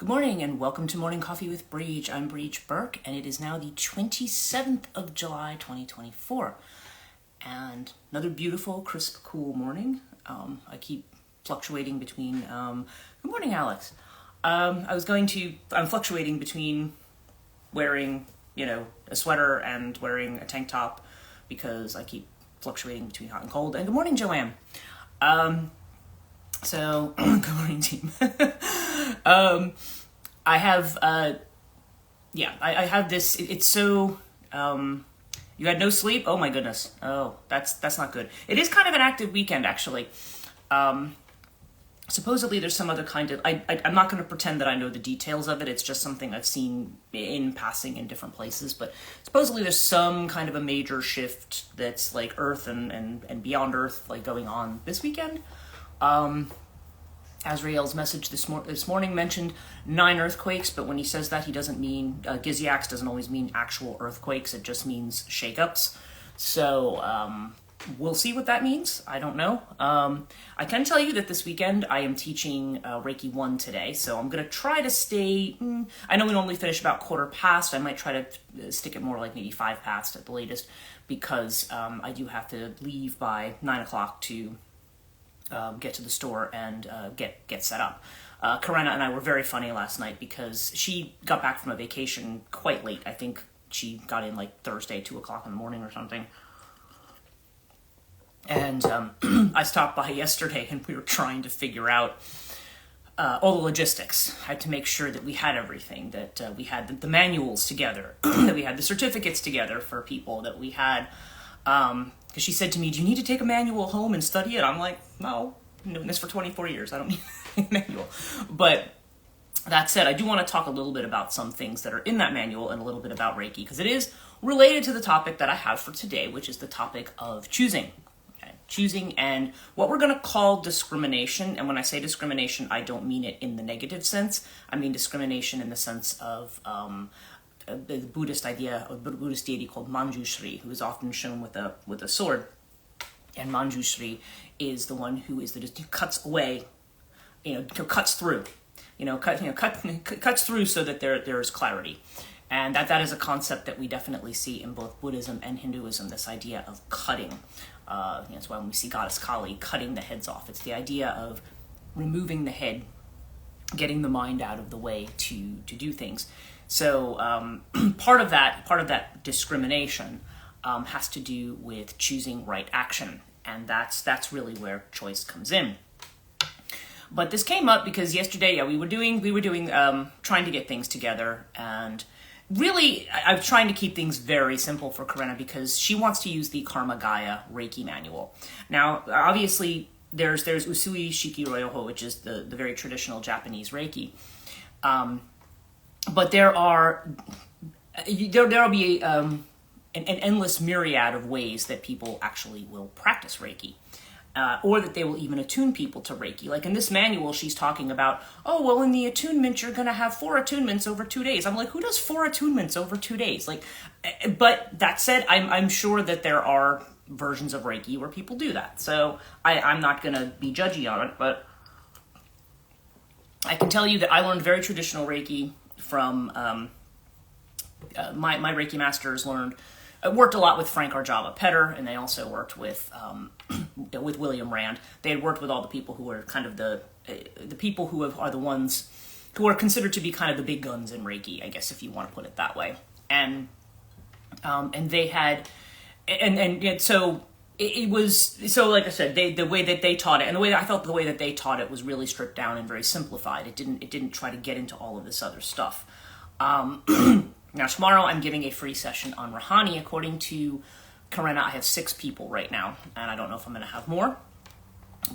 Good morning and welcome to Morning Coffee with Brigid. I'm Brigid Burke and it is now the 27th of July 2024. And another beautiful, crisp, cool morning. I keep fluctuating between, good morning Alex. I'm fluctuating between wearing, a sweater and wearing a tank top because I keep fluctuating between hot and cold. And good morning Joanne. So, good morning team. I have, I have this, it's so, you had no sleep? Oh my goodness. Oh, that's not good. It is kind of an active weekend, actually. Supposedly there's some other kind of, I'm not going to pretend that I know the details of it. It's just something I've seen in passing in different places, but supposedly there's some kind of a major shift that's like Earth and beyond Earth, like going on this weekend. Azrael's message this morning mentioned 9 earthquakes, but when he says that, he doesn't mean, Giziax doesn't always mean actual earthquakes, it just means shakeups. So, we'll see what that means. I don't know. I can tell you that this weekend I am teaching Reiki 1 today, so I'm going to try to stay, I know we normally finish about 1:15, I might try to stick it more like maybe 5 past at the latest, because I do have to leave by 9 o'clock to get to the store and get set up. Karena and I were very funny last night because she got back from a vacation quite late. I think she got in like Thursday, 2 o'clock in the morning or something. And I stopped by yesterday and we were trying to figure out all the logistics. I had to make sure that we had everything, that we had the manuals together, that we had the certificates together for people, that we had... because she said to me, do you need to take a manual home and study it? I'm like, no, I've been doing this for 24 years. I don't need a manual. But that said, I do want to talk a little bit about some things that are in that manual and a little bit about Reiki, because it is related to the topic that I have for today, which is the topic of choosing. Okay? Choosing and what we're going to call discrimination. And when I say discrimination, I don't mean it in the negative sense. I mean discrimination in the sense of... the Buddhist idea of the Buddhist deity called Manjushri, who is often shown with a sword, and Manjushri is the one who cuts away, cuts through, cuts through so that there is clarity, and that is a concept that we definitely see in both Buddhism and Hinduism. This idea of cutting, that's why when we see Goddess Kali cutting the heads off, it's the idea of removing the head, getting the mind out of the way to do things. So part of that discrimination has to do with choosing right action, and that's really where choice comes in. But this came up because yesterday, we were doing trying to get things together, and really I'm trying to keep things very simple for Karena because she wants to use the Karma Gaia Reiki manual. Now, obviously, there's Usui Shiki Ryoho, which is the very traditional Japanese Reiki. But there'll be an endless myriad of ways that people actually will practice Reiki, or that they will even attune people to Reiki. Like in this manual, she's talking about, oh, well, in the attunement, you're going to have 4 attunements over 2 days. I'm like, who does 4 attunements over 2 days? Like, but that said, I'm sure that there are versions of Reiki where people do that. So I'm not going to be judgy on it, but I can tell you that I learned very traditional Reiki from my Reiki masters. Worked a lot with Frank Arjava Petter, and they also worked with William Rand. They had worked with all the people who were kind of the people who are the ones who are considered to be kind of the big guns in Reiki, I guess, if you want to put it that way. And they had, so it was, so like I said, the way that they taught it, and the way that they taught it was really stripped down and very simplified. It didn't try to get into all of this other stuff. Now tomorrow I'm giving a free session on Rahani. According to Karena, I have 6 people right now, and I don't know if I'm going to have more,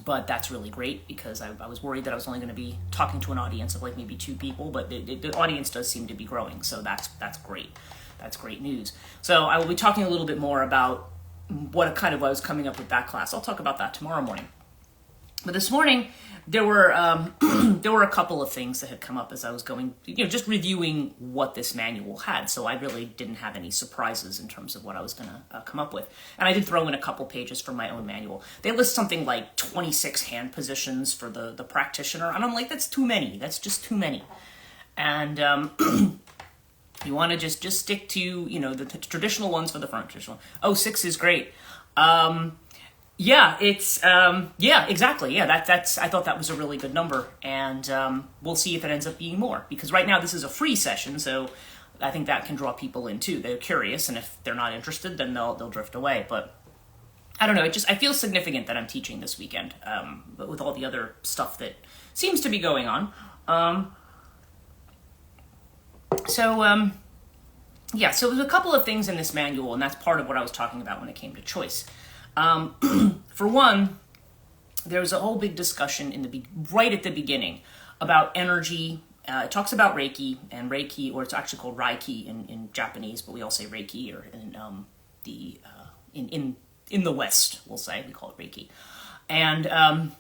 but that's really great because I was worried that I was only going to be talking to an audience of like maybe 2 people, but the audience does seem to be growing, so that's great. That's great news. So I will be talking a little bit more about what I was coming up with that class. I'll talk about that tomorrow morning. But this morning, there were a couple of things that had come up as I was going, just reviewing what this manual had. So I really didn't have any surprises in terms of what I was going to come up with. And I did throw in a couple pages from my own manual. They list something like 26 hand positions for the practitioner. And I'm like, that's too many. That's just too many. And you want to just stick to, you know, the traditional ones for the front. Traditional. Oh, 6 is great. Yeah, it's yeah, exactly. Yeah, that's. I thought that was a really good number, and we'll see if it ends up being more. Because right now this is a free session, so I think that can draw people in too. They're curious, and if they're not interested, then they'll drift away. But I don't know. I feel significant that I'm teaching this weekend, but with all the other stuff that seems to be going on. Yeah, so there's a couple of things in this manual, and that's part of what I was talking about when it came to choice. For one, there was a whole big discussion right at the beginning about energy. It talks about Reiki, or it's actually called Reiki in Japanese, but we all say Reiki, or in the West, we'll say we call it Reiki. And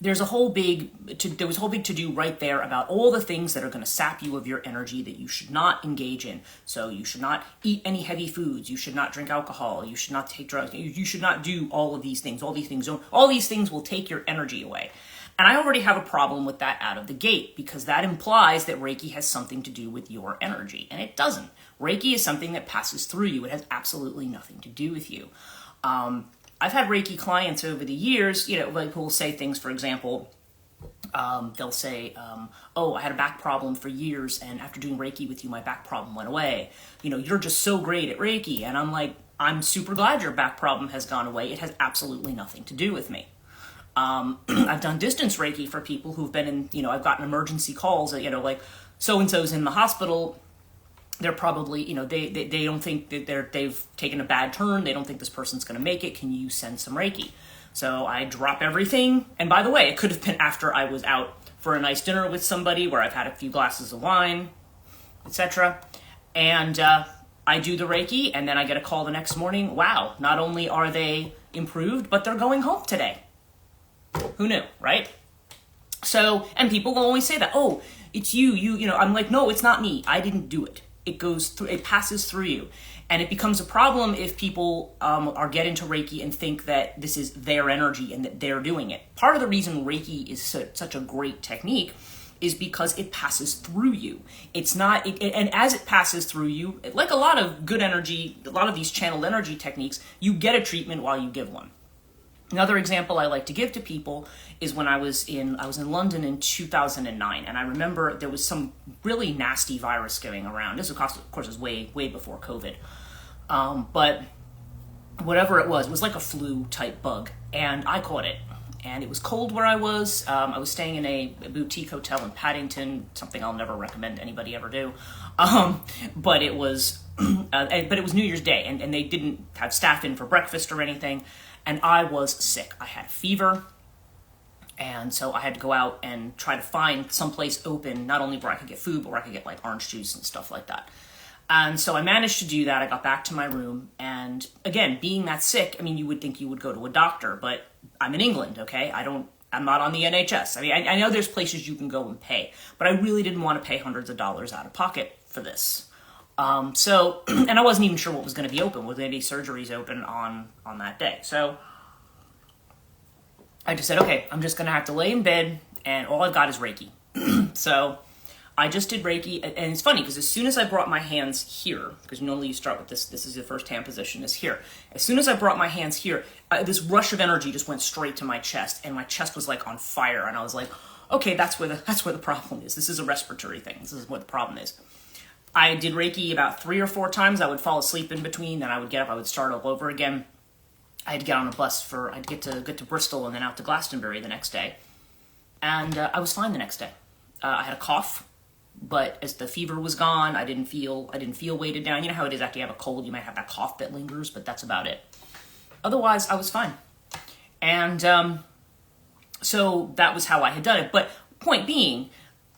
there was a whole big to-do right there about all the things that are going to sap you of your energy that you should not engage in. So you should not eat any heavy foods. You should not drink alcohol. You should not take drugs. You should not do all of these things. All these things will take your energy away. And I already have a problem with that out of the gate, because that implies that Reiki has something to do with your energy, and it doesn't. Reiki is something that passes through you. It has absolutely nothing to do with you. I've had Reiki clients over the years, you know, like who will say things, for example, they'll say, oh, I had a back problem for years, and after doing Reiki with you, my back problem went away. You know, you're just so great at Reiki. And I'm like, I'm super glad your back problem has gone away. It has absolutely nothing to do with me. I've done distance Reiki for people who've been in, you know, I've gotten emergency calls that, you know, like so-and-so's in the hospital. They're probably, you know, they don't think that they've taken a bad turn. They don't think this person's going to make it. Can you send some Reiki? So I drop everything. And by the way, it could have been after I was out for a nice dinner with somebody where I've had a few glasses of wine, etc. And I do the Reiki, and then I get a call the next morning. Wow, not only are they improved, but they're going home today. Who knew, right? So, and people will always say that, oh, it's you know, I'm like, no, it's not me. I didn't do it. It goes through, it passes through you. And it becomes a problem if people get into Reiki and think that this is their energy and that they're doing it. Part of the reason Reiki is such a great technique is because it passes through you. It's not, and as it passes through you, like a lot of good energy, a lot of these channeled energy techniques, you get a treatment while you give one. Another example I like to give to people is when I was in London in 2009, and I remember there was some really nasty virus going around. This, of course, was way before COVID. But whatever it was like a flu-type bug, and I caught it. And it was cold where I was. I was staying in a boutique hotel in Paddington, something I'll never recommend anybody ever do. But it was New Year's Day, and they didn't have staff in for breakfast or anything. And I was sick. I had fever, and so I had to go out and try to find someplace open, not only where I could get food, but where I could get like orange juice and stuff like that. And so I managed to do that. I got back to my room, and again, being that sick, I mean, you would think you would go to a doctor, but I'm in England, okay? I'm not on the NHS. I mean, I know there's places you can go and pay, but I really didn't want to pay hundreds of dollars out of pocket for this. So, and I wasn't even sure what was going to be open. Was any surgeries open on that day? So I just said, okay, I'm just going to have to lay in bed, and all I've got is Reiki. So I just did Reiki, and it's funny because as soon as I brought my hands here, because normally you start with this is your first hand position, is here. As soon as I brought my hands here, this rush of energy just went straight to my chest, and my chest was like on fire, and I was like, okay, that's where the problem is. This is a respiratory thing. This is what the problem is. I did Reiki about 3 or 4 times. I would fall asleep in between, then I would get up, I would start all over again. I had to get on a bus I'd get to Bristol and then out to Glastonbury the next day. And I was fine the next day. I had a cough, but as the fever was gone, I didn't feel weighted down. You know how it is after you have a cold, you might have that cough that lingers, but that's about it. Otherwise, I was fine. And so that was how I had done it. But point being,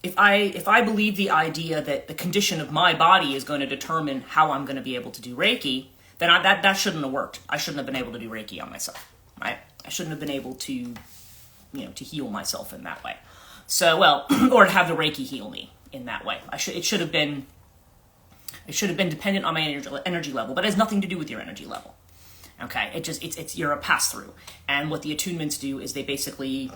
if I believe the idea that the condition of my body is going to determine how I'm going to be able to do Reiki, then that shouldn't have worked. I shouldn't have been able to do Reiki on myself, right? I shouldn't have been able to, to heal myself in that way. So, well, or to have the Reiki heal me in that way. It should have been dependent on my energy level, but it has nothing to do with your energy level. Okay, you're a pass through, and what the attunements do is they basically,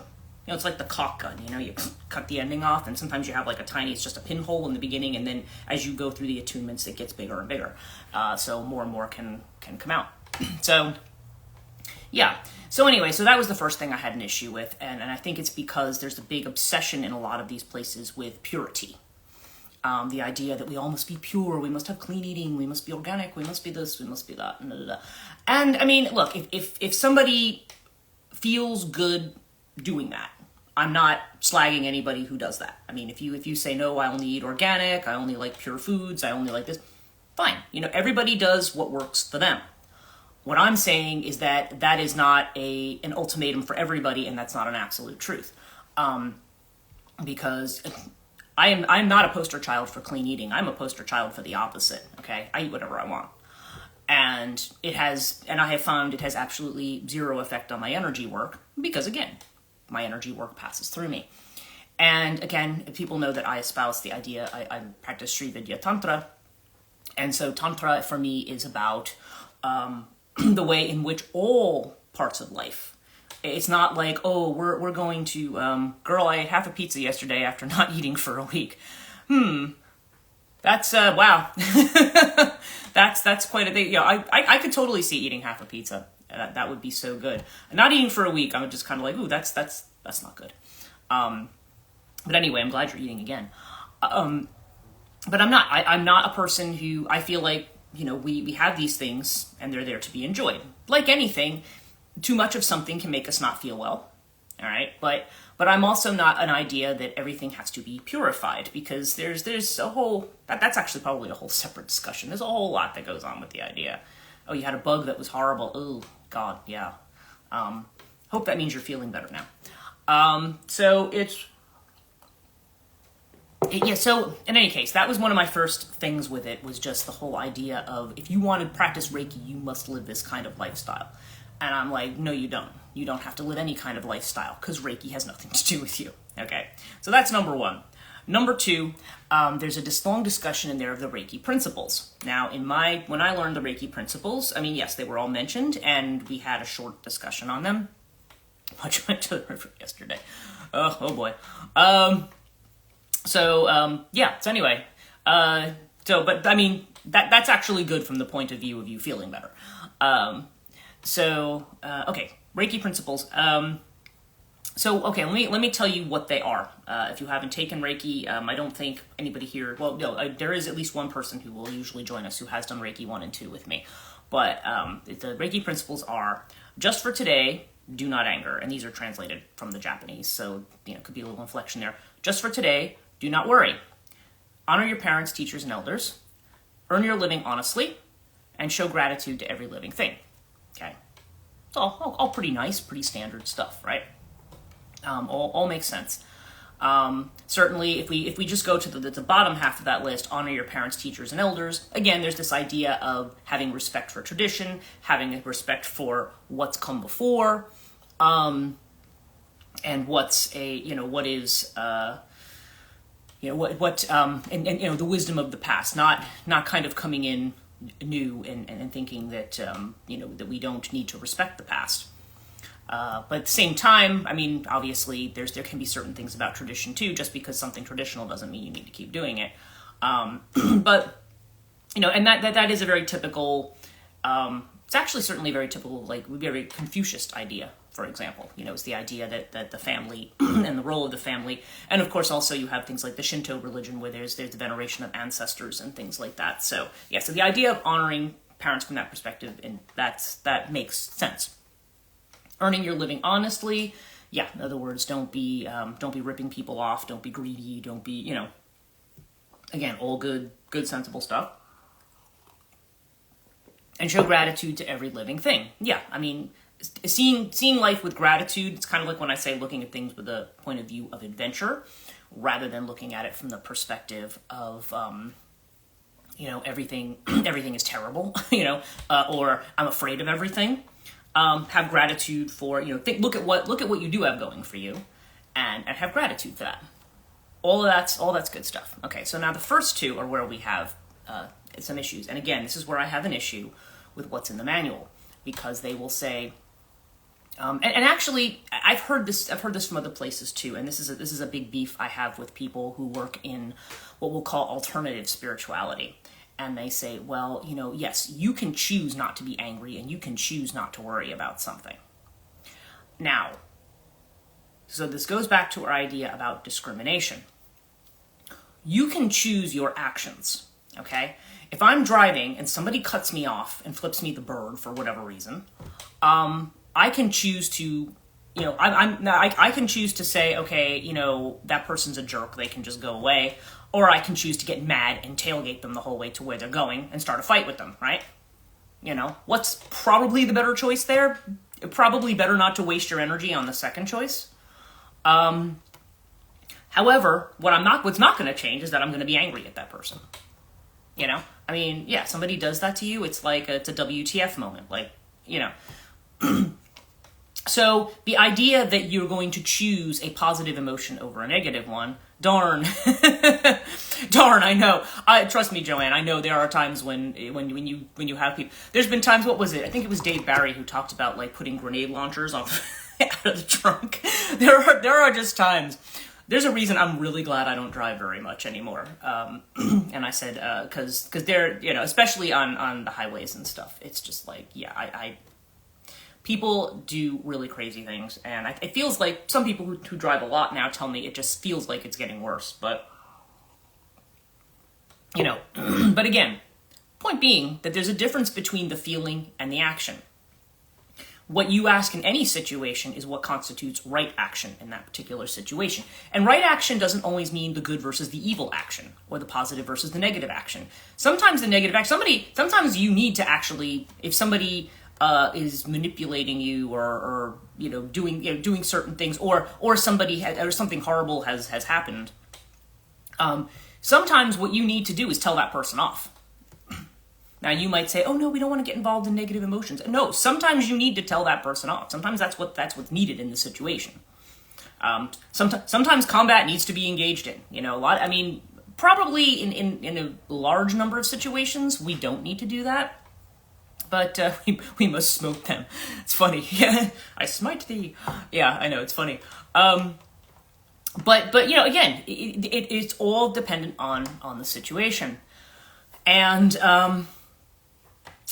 it's like the caulk gun, you cut the ending off, and sometimes you have like it's just a pinhole in the beginning, and then as you go through the attunements, it gets bigger and bigger. So more and more can come out. So, yeah. So anyway, so that was the first thing I had an issue with, and I think it's because there's a big obsession in a lot of these places with purity. The idea that we all must be pure, we must have clean eating, we must be organic, we must be this, we must be that, and I mean, look, if somebody feels good doing that, I'm not slagging anybody who does that. I mean, if you say, no, I only eat organic, I only like pure foods, I only like this, fine. Everybody does what works for them. What I'm saying is that is not an ultimatum for everybody, and that's not an absolute truth. Because I'm not a poster child for clean eating. I'm a poster child for the opposite, okay? I eat whatever I want. And I have found it has absolutely zero effect on my energy work because, again, my energy work passes through me. And again, people know that I espouse the idea, I practice Sri Vidya Tantra. And so Tantra for me is about the way in which all parts of life, it's not like, oh, we're going to, girl, I ate half a pizza yesterday after not eating for a week. That's, wow. That's quite a thing. I could totally see eating half a pizza. That would be so good. Not eating for a week, I'm just kind of like, ooh, that's not good. But anyway, I'm glad you're eating again. But I'm not a person who, I feel like, we have these things and they're there to be enjoyed. Like anything, too much of something can make us not feel well. All right. But I'm also not an idea that everything has to be purified, because there's a whole, that's actually probably a whole separate discussion. There's a whole lot that goes on with the idea. Oh, you had a bug that was horrible. Oh God. Yeah. Hope that means you're feeling better now. So in any case, that was one of my first things with it, was just the whole idea of, if you want to practice Reiki, you must live this kind of lifestyle. And I'm like, no, you don't. You don't have to live any kind of lifestyle, because Reiki has nothing to do with you. Okay, so that's number one. Number two, there's a long discussion in there of the Reiki principles. Now, when I learned the Reiki principles, I mean, yes, they were all mentioned, and we had a short discussion on them. I went to the river yesterday. Oh boy. So anyway, but I mean, that's actually good from the point of view of you feeling better. Okay, Reiki principles. Let me tell you what they are. If you haven't taken Reiki, I don't think anybody here, well, no, there is at least one person who will usually join us who has done Reiki 1 and 2 with me. But the Reiki principles are, just for today, do not anger. And these are translated from the Japanese, so it could be a little inflection there. Just for today, do not worry. Honor your parents, teachers, and elders. Earn your living honestly, and show gratitude to every living thing. Okay, it's all pretty nice, pretty standard stuff, right? All makes sense. Certainly, if we just go to the bottom half of that list, honor your parents, teachers, and elders. Again, there's this idea of having respect for tradition, having respect for what's come before, and what's what is the wisdom of the past, not kind of coming in new and thinking that that we don't need to respect the past. But at the same time, I mean, obviously there can be certain things about tradition too. Just because something traditional doesn't mean you need to keep doing it. But and that is a very typical. It's actually certainly very typical, like very Confucius idea. For example, it's the idea that the family and the role of the family, and of course also you have things like the Shinto religion where there's the veneration of ancestors and things like that. So yeah, so the idea of honoring parents from that perspective, and that makes sense. Earning your living honestly, yeah. In other words, don't be ripping people off, don't be greedy, don't be again, all good sensible stuff. And show gratitude to every living thing. Yeah, I mean, seeing life with gratitude, it's kind of like when I say looking at things with a point of view of adventure, rather than looking at it from the perspective of, everything is terrible, or I'm afraid of everything. Have gratitude for, look at what you do have going for you, and have gratitude for that. All that's good stuff. Okay, so now the first two are where we have some issues. And again, this is where I have an issue with what's in the manual, because they will say, And actually, I've heard this from other places too. And this is a big beef I have with people who work in what we'll call alternative spirituality. And they say, well, yes, you can choose not to be angry and you can choose not to worry about something. Now, so this goes back to our idea about discrimination. You can choose your actions, okay? If I'm driving and somebody cuts me off and flips me the bird for whatever reason, I can choose to, I can choose to say, okay, that person's a jerk, they can just go away. Or I can choose to get mad and tailgate them the whole way to where they're going and start a fight with them, right? What's probably the better choice there? Probably better not to waste your energy on the second choice. However, what's not going to change is that I'm going to be angry at that person. Somebody does that to you, it's like it's a WTF moment, So the idea that you're going to choose a positive emotion over a negative one, darn, I know. Trust me, Joanne, I know there are times when you have people. There's been times. What was it? I think it was Dave Barry who talked about putting grenade launchers out of the trunk. There are just times. There's a reason I'm really glad I don't drive very much anymore. And I said because they're especially on the highways and stuff. It's just people do really crazy things, and it feels like some people who drive a lot now tell me it just feels like it's getting worse. But, but again, point being that there's a difference between the feeling and the action. What you ask in any situation is what constitutes right action in that particular situation. And right action doesn't always mean the good versus the evil action, or the positive versus the negative action. Sometimes the negative action, sometimes you need to actually, if somebody is manipulating you or doing certain things, or something horrible has happened. Sometimes what you need to do is tell that person off. Now you might say, "Oh no, we don't want to get involved in negative emotions." No, sometimes you need to tell that person off. Sometimes that's what's needed in the situation. Sometimes combat needs to be engaged in. Probably in a large number of situations we don't need to do that. But we must smote them. It's funny. Yeah, I smite thee. Yeah, I know, it's funny. But again, it's all dependent on the situation. And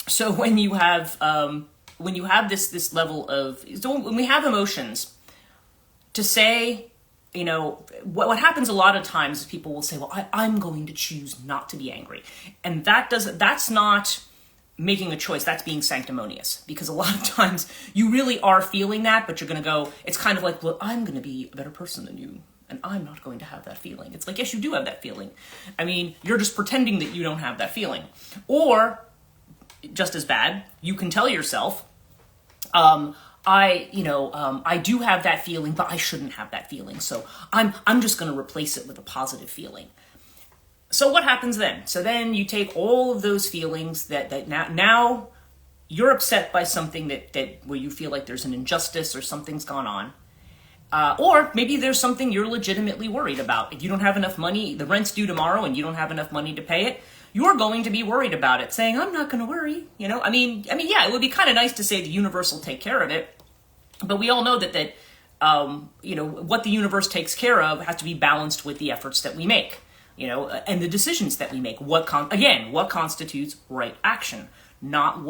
so when you have this level of, so when we have emotions, to say, what happens a lot of times is people will say, well, I'm going to choose not to be angry. And that's not making a choice, that's being sanctimonious. Because a lot of times you really are feeling that, but you're going to go, it's kind of like, well, I'm going to be a better person than you, and I'm not going to have that feeling. It's like, yes, you do have that feeling. You're just pretending that you don't have that feeling. Or, just as bad, you can tell yourself, I do have that feeling, but I shouldn't have that feeling. So I'm just going to replace it with a positive feeling. So what happens then? So then you take all of those feelings that now you're upset by something that where you feel like there's an injustice or something's gone on. Or maybe there's something you're legitimately worried about. If you don't have enough money, the rent's due tomorrow and you don't have enough money to pay it, you're going to be worried about it, saying, I'm not going to worry. Yeah, it would be kind of nice to say the universe will take care of it. But we all know that what the universe takes care of has to be balanced with the efforts that we make. And the decisions that we make. What constitutes right action? Not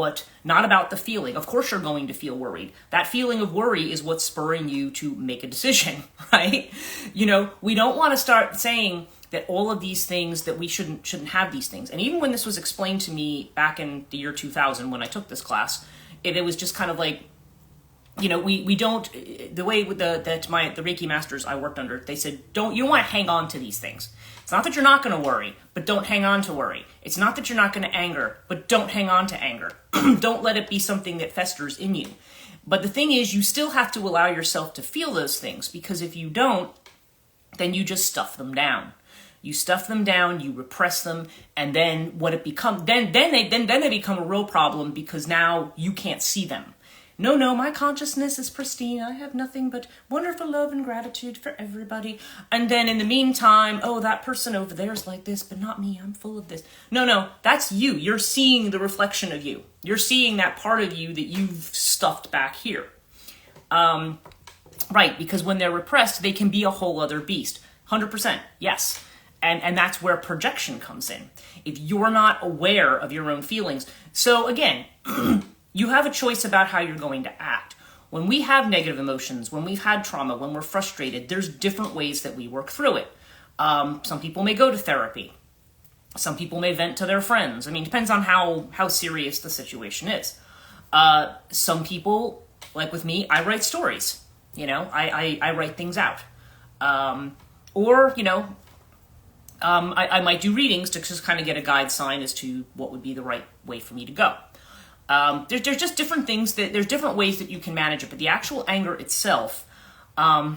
about the feeling. Of course you're going to feel worried. That feeling of worry is what's spurring you to make a decision, right? We don't want to start saying that all of these things, that we shouldn't have these things. And even when this was explained to me back in the year 2000 when I took this class, it was just kind of like, we don't, the way with the Reiki masters I worked under, they said, you don't want to hang on to these things. It's not that you're not going to worry, but don't hang on to worry. It's not that you're not going to anger, but don't hang on to anger. Don't let it be something that festers in you. But the thing is, you still have to allow yourself to feel those things, because if you don't, then you just stuff them down. You stuff them down, you repress them, and then what it becomes, then they become a real problem, because now you can't see them. No, my consciousness is pristine. I have nothing but wonderful love and gratitude for everybody. And then in the meantime, oh, that person over there is like this, but not me. I'm full of this. No, that's you. You're seeing the reflection of you. You're seeing that part of you that you've stuffed back here. Right, because when they're repressed, they can be a whole other beast. 100%, yes. And that's where projection comes in. If you're not aware of your own feelings. So again, you have a choice about how you're going to act. When we have negative emotions, when we've had trauma, when we're frustrated, there's different ways that we work through it. Some people may go to therapy. Some people may vent to their friends. I mean, it depends on how serious the situation is. Some people, like with me, I write stories. You know, I write things out. Or, you know, I might do readings to just kind of get a guide sign as to what would be the right way for me to go. There's just different things there's different ways that you can manage it, but the actual anger itself, I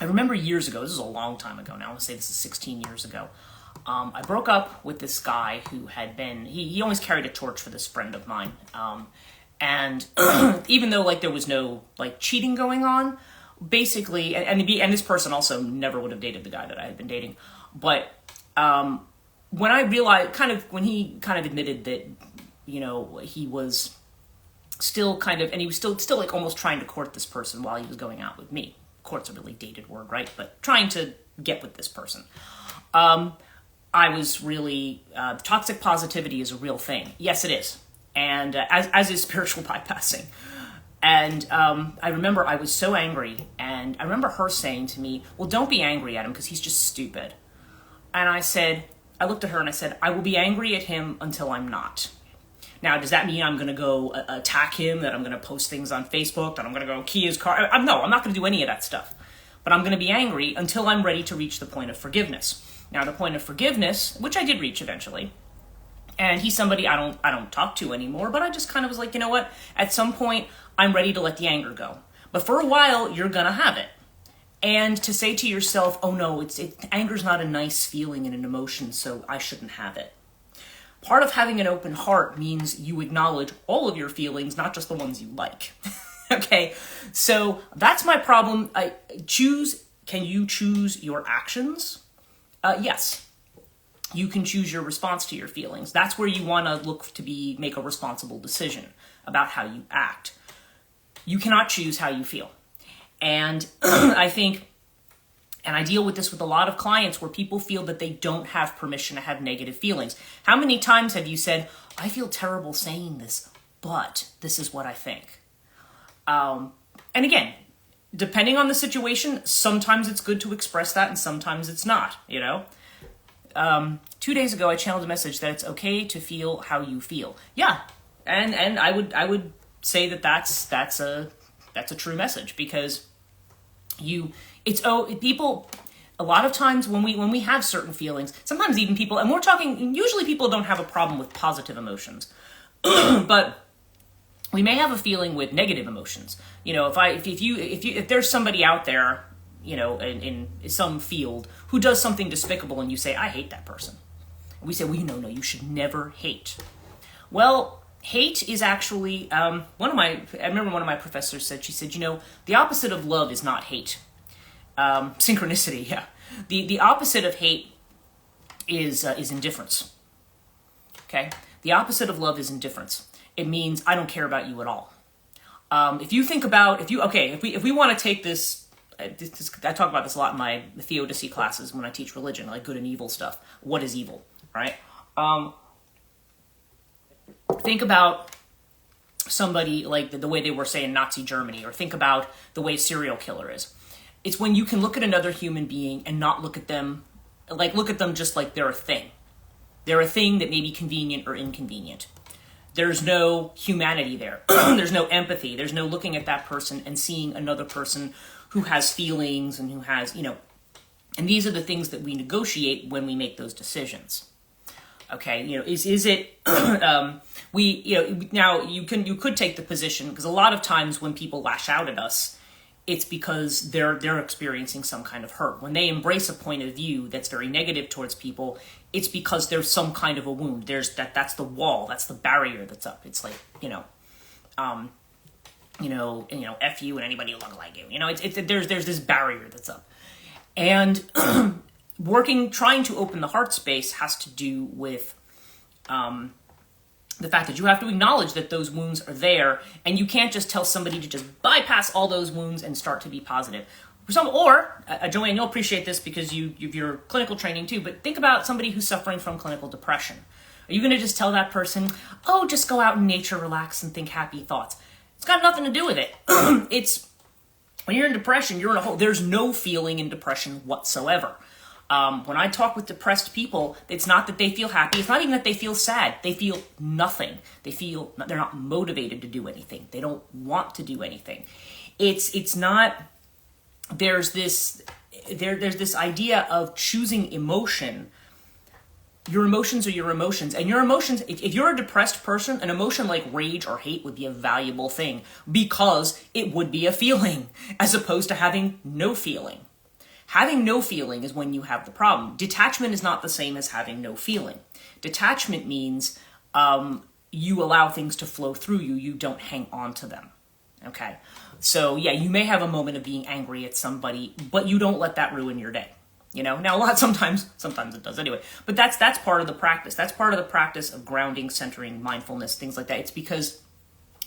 remember years ago, this is a long time ago now, I want to say this is 16 years ago, I broke up with this guy who had been, he always carried a torch for this friend of mine, and even though like there was no like cheating going on, basically, and this person also never would have dated the guy that I had been dating, but when I realized, when he kind of admitted that, you know, he was still kind of, and he was still like almost trying to court this person while he was going out with me. Court's a really dated word, right? But trying to get with this person. I was really, toxic positivity is a real thing. Yes, it is. And as is spiritual bypassing. And I remember I was so angry, and I remember her saying to me, well, don't be angry at him because he's just stupid. And I looked at her and I said, I will be angry at him until I'm not. Now, does that mean I'm going to go attack him, that I'm going to post things on Facebook, that I'm going to go key his car? No, I'm not going to do any of that stuff. But I'm going to be angry until I'm ready to reach the point of forgiveness. Now, the point of forgiveness, which I did reach eventually, and he's somebody I don't talk to anymore, but I just kind of was like, you know what? At some point, I'm ready to let the anger go. But for a while, you're going to have it. And to say to yourself, oh no, anger's not a nice feeling and an emotion, so I shouldn't have it. Part of having an open heart means you acknowledge all of your feelings, not just the ones you like. Okay, so that's my problem. Can you choose your actions? Yes. You can choose your response to your feelings. That's where you want to make a responsible decision about how you act. You cannot choose how you feel. And I think, and I deal with this with a lot of clients where people feel that they don't have permission to have negative feelings. How many times have you said, I feel terrible saying this, but this is what I think? And again, depending on the situation, sometimes it's good to express that and sometimes it's not, you know? 2 days ago, I channeled a message that it's okay to feel how you feel. Yeah. And I would say that that's a true message, because people, a lot of times when we have certain feelings, sometimes even people, and usually people don't have a problem with positive emotions, but we may have a feeling with negative emotions. You know, if there's somebody out there, you know, in some field who does something despicable and you say, I hate that person. And we say, well, no, you should never hate. Well, hate is actually, I remember one of my professors said, she said, you know, the opposite of love is not hate. Synchronicity, yeah. The opposite of hate is indifference. Okay? The opposite of love is indifference. It means I don't care about you at all. If we want to take this, I talk about this a lot in my theodicy classes when I teach religion, like good and evil stuff. What is evil, right? Think about somebody like the way they were, say, in Nazi Germany, or think about the way a serial killer is. It's when you can look at another human being and not look at them just like they're a thing. They're a thing that may be convenient or inconvenient. There's no humanity there. There's no empathy. There's no looking at that person and seeing another person who has feelings and who has, you know, and these are the things that we negotiate when we make those decisions. Okay, you know, is it, now you could take the position, because a lot of times when people lash out at us, it's because they're experiencing some kind of hurt. When they embrace a point of view that's very negative towards people, it's because there's some kind of a wound. That's the wall, that's the barrier that's up. It's like, F you and anybody who look like you. You know, there's this barrier that's up. And trying to open the heart space has to do with the fact that you have to acknowledge that those wounds are there, and you can't just tell somebody to just bypass all those wounds and start to be positive. Joanne, you'll appreciate this because you're clinical training too, but think about somebody who's suffering from clinical depression. Are you going to just tell that person, oh, just go out in nature, relax, and think happy thoughts? It's got nothing to do with it. It's when you're in depression, you're in a hole. There's no feeling in depression whatsoever. When I talk with depressed people, it's not that they feel happy. It's not even that they feel sad. They feel nothing. They're not motivated to do anything. They don't want to do anything. It's not, there's this idea of choosing emotion. Your emotions are your emotions, and your emotions, if you're a depressed person, an emotion like rage or hate would be a valuable thing because it would be a feeling as opposed to having no feeling. Having no feeling is when you have the problem. Detachment is not the same as having no feeling. Detachment means you allow things to flow through you. You don't hang on to them. Okay? So yeah, you may have a moment of being angry at somebody, but you don't let that ruin your day. You know, now sometimes it does anyway, but that's part of the practice. That's part of the practice of grounding, centering, mindfulness, things like that. It's because,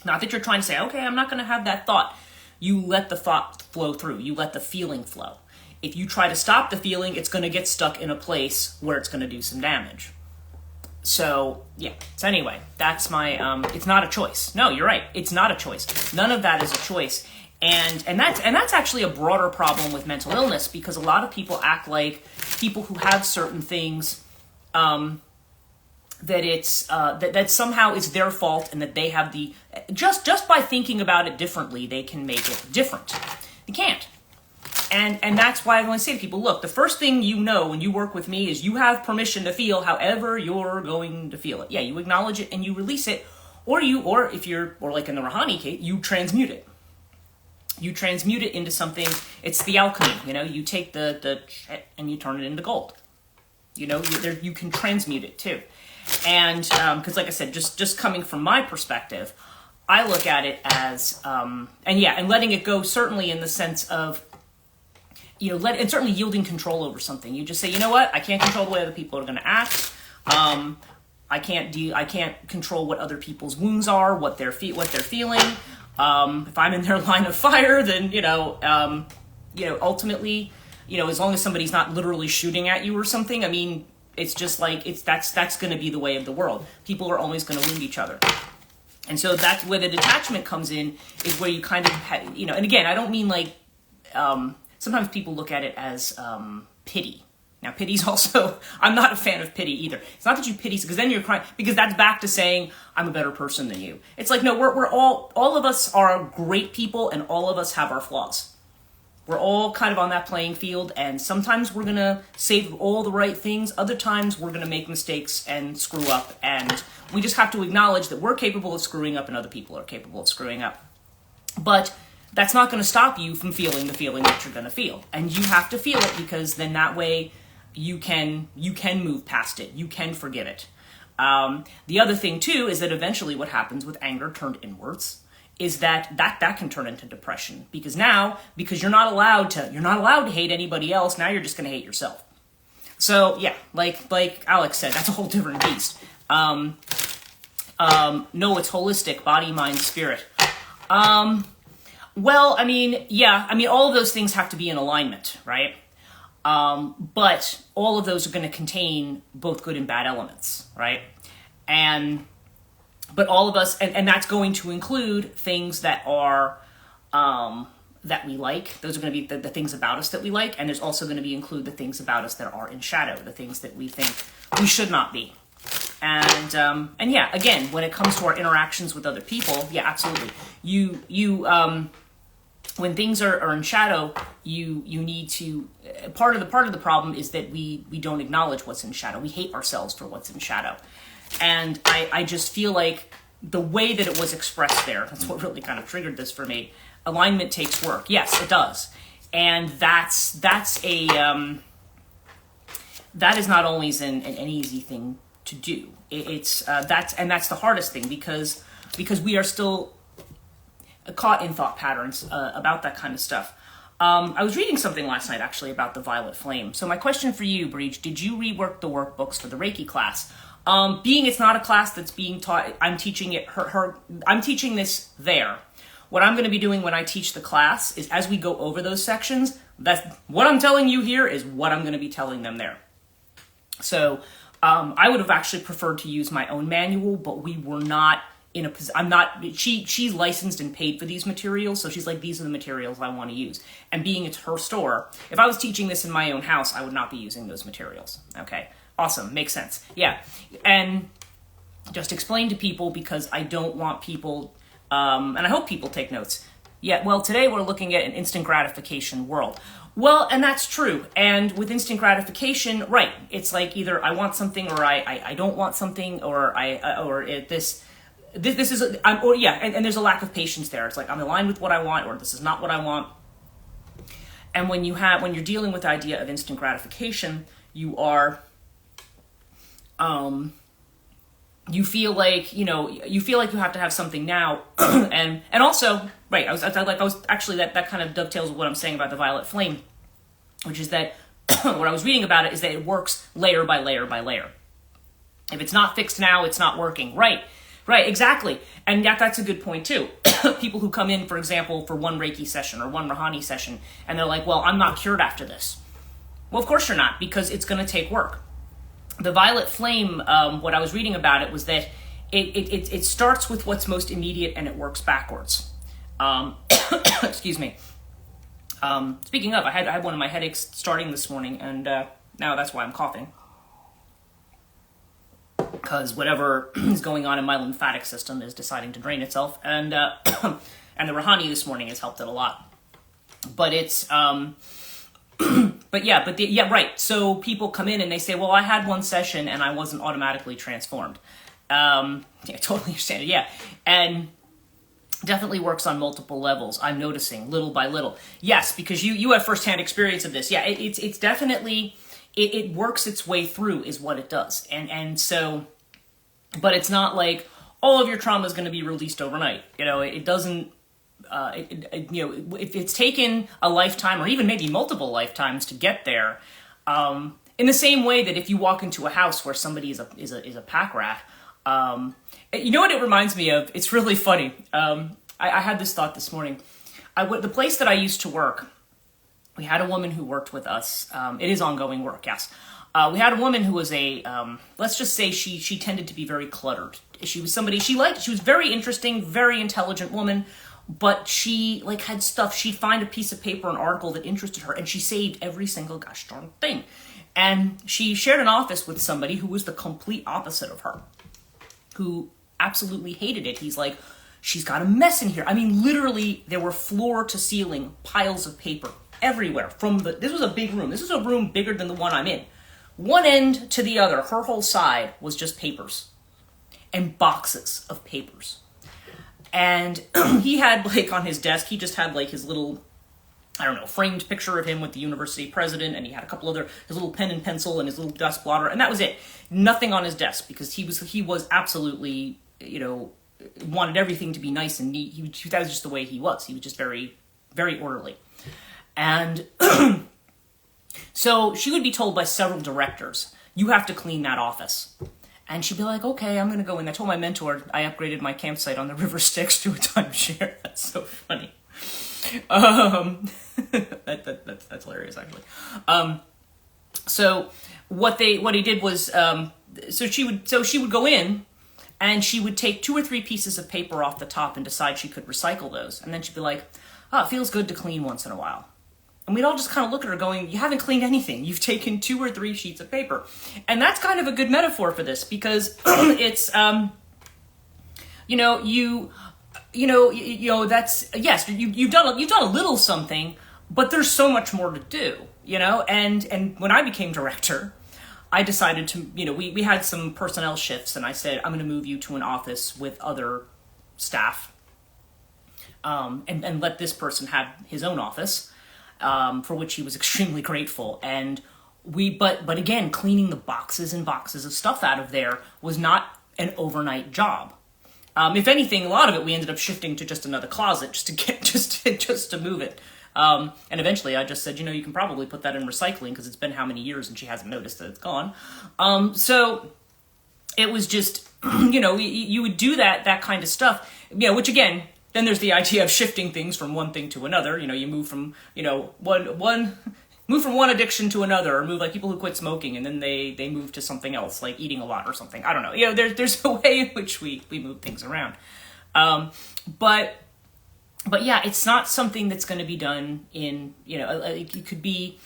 not that you're trying to say, okay, I'm not going to have that thought. You let the thought flow through. You let the feeling flow. If you try to stop the feeling, it's going to get stuck in a place where it's going to do some damage. So yeah. So anyway, that's my, it's not a choice. No, you're right. It's not a choice. None of that is a choice. And that's actually a broader problem with mental illness, because a lot of people act like people who have certain things, that it's that somehow it's their fault, and that they have the just by thinking about it differently, they can make it different. You can't. And that's why I want to say to people, look, the first thing you know when you work with me is you have permission to feel however you're going to feel it. Yeah, you acknowledge it and you release it, or if you're like in the Rahani case, you transmute it. You transmute it into something. It's the alchemy, you know. You take the shit and you turn it into gold. You know, you can transmute it too. And because, like I said, just coming from my perspective, I look at it as and letting it go, certainly in the sense of, you know, and certainly yielding control over something. You just say, you know what, I can't control the way other people are going to act. I can't control what other people's wounds are, what they're feeling. If I'm in their line of fire, then, ultimately, as long as somebody's not literally shooting at you or something, I mean, it's just like, that's going to be the way of the world. People are always going to wound each other. And so that's where the detachment comes in, is where you kind of, and again, I don't mean like, sometimes people look at it as pity. Now, pity's also, I'm not a fan of pity either. It's not that you pity, because then you're crying, because that's back to saying, I'm a better person than you. It's like, no, we're all of us are great people, and all of us have our flaws. We're all kind of on that playing field, and sometimes we're going to say all the right things. Other times we're going to make mistakes and screw up, and we just have to acknowledge that we're capable of screwing up and other people are capable of screwing up. But that's not going to stop you from feeling the feeling that you're going to feel. And you have to feel it, because then that way you can move past it. You can forgive it. The other thing too is that eventually what happens with anger turned inwards is that can turn into depression, because you're not allowed to hate anybody else. Now you're just going to hate yourself. So yeah, like Alex said, that's a whole different beast. No, it's holistic, body, mind, spirit. Well, I mean, all of those things have to be in alignment, right? But all of those are going to contain both good and bad elements, right? But all of us, and that's going to include things that are, that we like. Those are going to be the things about us that we like. And there's also going to include the things about us that are in shadow, the things that we think we should not be. And yeah, again, when it comes to our interactions with other people, yeah, absolutely. When things are in shadow, you need to, part of the problem is that we don't acknowledge what's in shadow. We hate ourselves for what's in shadow. And I just feel like the way that it was expressed there, that's what really kind of triggered this for me. Alignment takes work. Yes, it does. And that is not always an easy thing to do. That's the hardest thing, because we are still caught in thought patterns about that kind of stuff. I was reading something last night actually about the violet flame. So my question for you, Brigid, did you rework the workbooks for the Reiki class? Being it's not a class that's being taught, I'm teaching it, I'm teaching this there. What I'm going to be doing when I teach the class is as we go over those sections, that's what I'm telling you here is what I'm going to be telling them there. So I would have actually preferred to use my own manual, but we were not in a position, she's licensed and paid for these materials, so she's like, these are the materials I want to use. And being it's her store, if I was teaching this in my own house, I would not be using those materials. Okay, awesome, makes sense. Yeah, and just explain to people because I don't want people, and I hope people take notes. Yeah, well, today we're looking at an instant gratification world. Well, and that's true. And with instant gratification, right, it's like either I want something or I don't want something, or this is, and there's a lack of patience there. It's like I'm aligned with what I want, or this is not what I want. And when you're dealing with the idea of instant gratification, you are, you feel like you have to have something now, and also, right, I was actually that kind of dovetails with what I'm saying about the violet flame, which is that what I was reading about it is that it works layer by layer by layer. If it's not fixed now, it's not working. Right, exactly. And that's a good point too. People who come in, for example, for one Reiki session or one Rahani session, and they're like, well, I'm not cured after this. Well, of course you're not, because it's going to take work. The violet flame, what I was reading about it was that it starts with what's most immediate and it works backwards. Excuse me. Speaking of, I had one of my headaches starting this morning, and now that's why I'm coughing. Because whatever is going on in my lymphatic system is deciding to drain itself, and the Rahani this morning has helped it a lot. But it's right. So people come in and they say, well, I had one session and I wasn't automatically transformed. I totally understand it. Yeah. And definitely works on multiple levels. I'm noticing little by little. Yes, because you have firsthand experience of this. Yeah, it's definitely, it works its way through is what it does. And so, but it's not like all of your trauma is going to be released overnight. It doesn't, if it's taken a lifetime or even maybe multiple lifetimes to get there, in the same way that if you walk into a house where somebody is a pack rat, you know what it reminds me of? It's really funny. I had this thought this morning. The place that I used to work, we had a woman who worked with us. It is ongoing work, yes. We had a woman who was let's just say she tended to be very cluttered. She was somebody she was very interesting, very intelligent woman, but she had stuff. She'd find a piece of paper, an article that interested her, and she saved every single gosh darn thing. And she shared an office with somebody who was the complete opposite of her, who absolutely hated it. He's like, she's got a mess in here. I mean, literally, there were floor to ceiling piles of paper everywhere. This was a big room. This was a room bigger than the one I'm in. One end to the other, her whole side was just papers and boxes of papers. And he had on his desk, he just had his little, I don't know, framed picture of him with the university president, and he had a couple other, his little pen and pencil and his little desk blotter, and that was it. Nothing on his desk, because he was absolutely, wanted everything to be nice and neat. That was just the way he was. He was just very, very orderly. And so she would be told by several directors, you have to clean that office. And she'd be like, okay, I'm going to go in. I told my mentor I upgraded my campsite on the River Styx to a timeshare. That's so funny. That's hilarious, actually. So what he did was, so she would go in, and she would take 2 or 3 pieces of paper off the top and decide she could recycle those. And then she'd be like, oh, it feels good to clean once in a while. And we'd all just kind of look at her going, you haven't cleaned anything. You've taken 2 or 3 sheets of paper. And that's kind of a good metaphor for this, because it's, that's, yes, you've done a little something, but there's so much more to do, and when I became director, I decided to, we had some personnel shifts, and I said, I'm going to move you to an office with other staff, and let this person have his own office, for which he was extremely grateful. And but again, cleaning the boxes and boxes of stuff out of there was not an overnight job. If anything, a lot of it we ended up shifting to just another closet just to move it. And eventually I just said, you can probably put that in recycling because it's been how many years and she hasn't noticed that it's gone. So it was just, you would do that kind of stuff, which again, then there's the idea of shifting things from one thing to another. You move from, move from one addiction to another, or move like people who quit smoking and then they move to something else, like eating a lot or something. I don't know. There's a way in which we move things around. But yeah, it's not something that's going to be done in, it could be,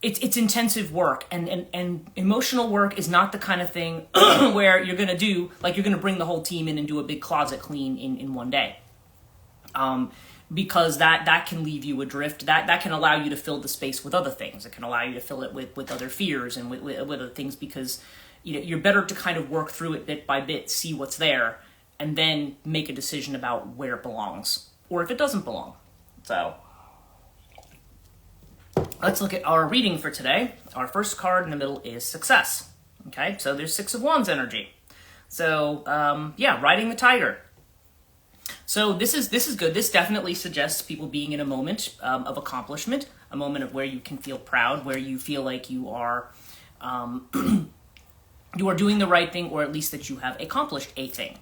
it's intensive work, and emotional work is not the kind of thing where you're going to do, like you're going to bring the whole team in and do a big closet clean in one day. Because that can leave you adrift. That can allow you to fill the space with other things. It can allow you to fill it with other fears and with other things, because you're better to kind of work through it bit by bit, see what's there, and then make a decision about where it belongs, or if it doesn't belong. So let's look at our reading for today. Our first card in the middle is Success. Okay, so there's Six of Wands energy. So riding the tiger. So this is good. This definitely suggests people being in a moment of accomplishment, a moment of where you can feel proud, where you feel like you are you are doing the right thing, or at least that you have accomplished a thing.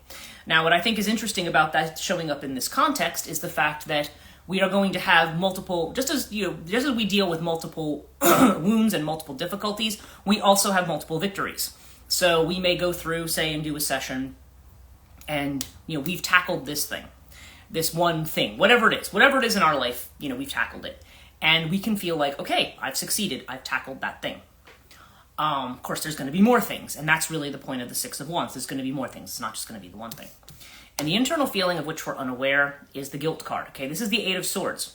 Now, what I think is interesting about that showing up in this context is the fact that we are going to have multiple, just as we deal with multiple wounds and multiple difficulties, we also have multiple victories. So we may go through, say, and do a session, and we've tackled this thing, this one thing, whatever it is in our life, we've tackled it, and we can feel like, okay, I've succeeded, I've tackled that thing. Of course, there's going to be more things, and that's really the point of the Six of Wands. There's going to be more things. It's not just going to be the one thing. And the internal feeling of which we're unaware is the Guilt card. Okay, this is the Eight of Swords,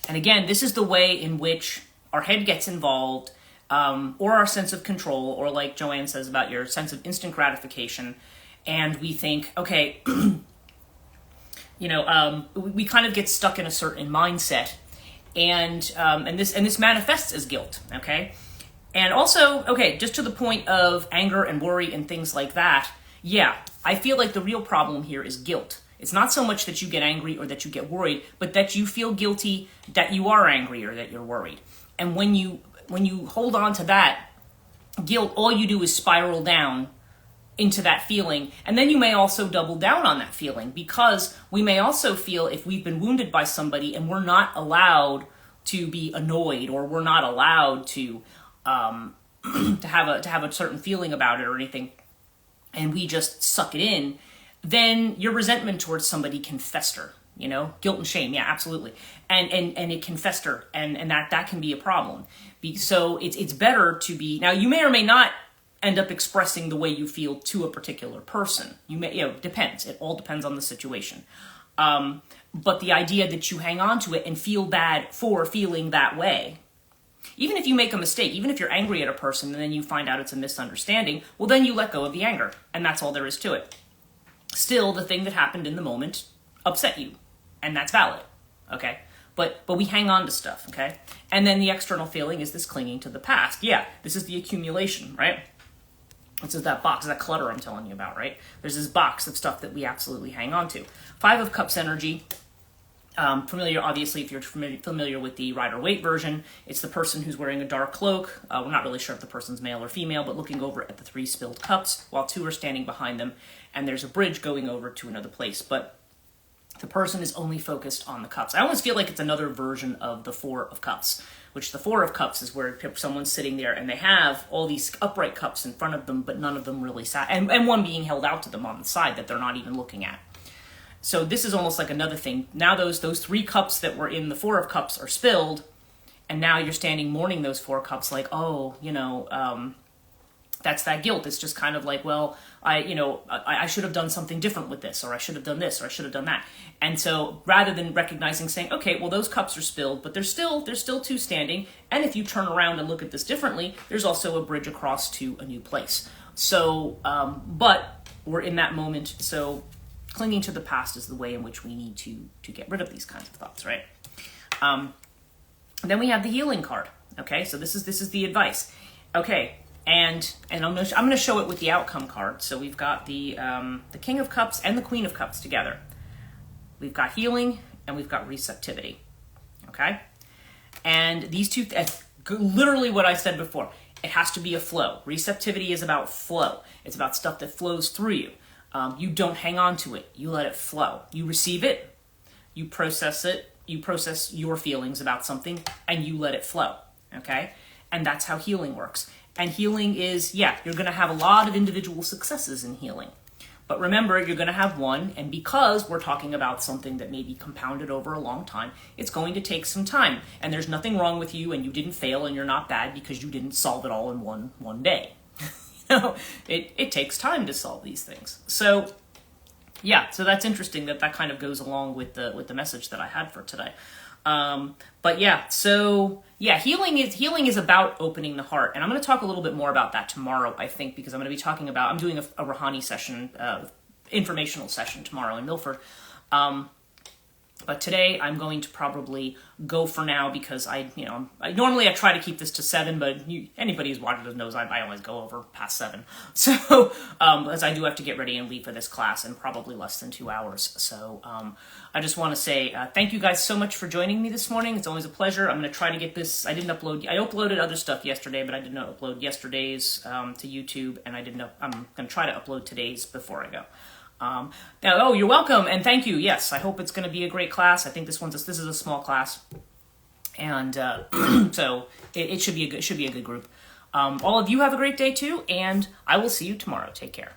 and again, this is the way in which our head gets involved, or our sense of control, or like Joanne says about your sense of instant gratification. And we think, okay, we kind of get stuck in a certain mindset, and this manifests as guilt, okay? And also, okay, just to the point of anger and worry and things like that, yeah, I feel like the real problem here is guilt. It's not so much that you get angry or that you get worried, but that you feel guilty that you are angry or that you're worried. And when you hold on to that guilt, all you do is spiral down into that feeling, and then you may also double down on that feeling, because we may also feel, if we've been wounded by somebody and we're not allowed to be annoyed, or we're not allowed to to have a certain feeling about it or anything, and we just suck it in, then your resentment towards somebody can fester. Guilt and shame, yeah, absolutely, and it can fester, and that can be a problem. So it's better to be, now you may or may not end up expressing the way you feel to a particular person. You may, depends. It all depends on the situation. But the idea that you hang on to it and feel bad for feeling that way, even if you make a mistake, even if you're angry at a person and then you find out it's a misunderstanding, well, then you let go of the anger, and that's all there is to it. Still, the thing that happened in the moment upset you, and that's valid, okay? But we hang on to stuff, okay? And then the external feeling is this clinging to the past. Yeah, this is the accumulation, right? This is that box, that clutter I'm telling you about, right? There's this box of stuff that we absolutely hang on to. Five of Cups energy. Familiar, obviously, if you're familiar with the Rider-Waite version, it's the person who's wearing a dark cloak. We're not really sure if the person's male or female, but looking over at the three spilled cups while two are standing behind them, and there's a bridge going over to another place. But the person is only focused on the cups. I almost feel like it's another version of the Four of Cups, which the Four of Cups is where someone's sitting there and they have all these upright cups in front of them, but none of them really sat, and one being held out to them on the side that they're not even looking at. So this is almost like another thing. Now those three cups that were in the Four of Cups are spilled, and now you're standing mourning those four cups like, oh, that's that guilt. It's just kind of like, well, I should have done something different with this, or I should have done this, or I should have done that. And so rather than recognizing, saying, okay, well, those cups are spilled, but there's still two standing. And if you turn around and look at this differently, there's also a bridge across to a new place. So, but we're in that moment. So clinging to the past is the way in which we need to get rid of these kinds of thoughts, right? Then we have the Healing card. Okay, so this is the advice. Okay. And I'm going to show it with the Outcome card. So we've got the King of Cups and the Queen of Cups together. We've got healing and we've got receptivity. Okay? And these two, literally what I said before, It has to be a flow. Receptivity is about flow. It's about stuff that flows through you. You don't hang on to it. You let it flow. You receive it, you process it, you process your feelings about something, and you let it flow, okay? And that's how healing works. And healing is, yeah, you're going to have a lot of individual successes in healing. But remember, you're going to have one, and because we're talking about something that may be compounded over a long time, it's going to take some time. And there's nothing wrong with you, and you didn't fail, and you're not bad because you didn't solve it all in one day. You know, it takes time to solve these things. So, yeah, so that's interesting that kind of goes along with the message that I had for today. But yeah, so yeah, healing is about opening the heart, and I'm going to talk a little bit more about that tomorrow, I think, because I'm going to be talking about, I'm doing a Rouhani session, informational session tomorrow in Milford. But today I'm going to probably go for now because normally I try to keep this to 7, but anybody who's watched it knows I always go over past 7. So, as I do have to get ready and leave for this class in probably less than 2 hours. So, I just want to say thank you guys so much for joining me this morning. It's always a pleasure. I'm going to try to get this. I uploaded other stuff yesterday, but I did not upload yesterday's to YouTube, and I'm going to try to upload today's before I go. You're welcome and thank you. Yes, I hope it's going to be a great class. I think this is a small class, and so it should be a good group. All of you have a great day too, and I will see you tomorrow. Take care.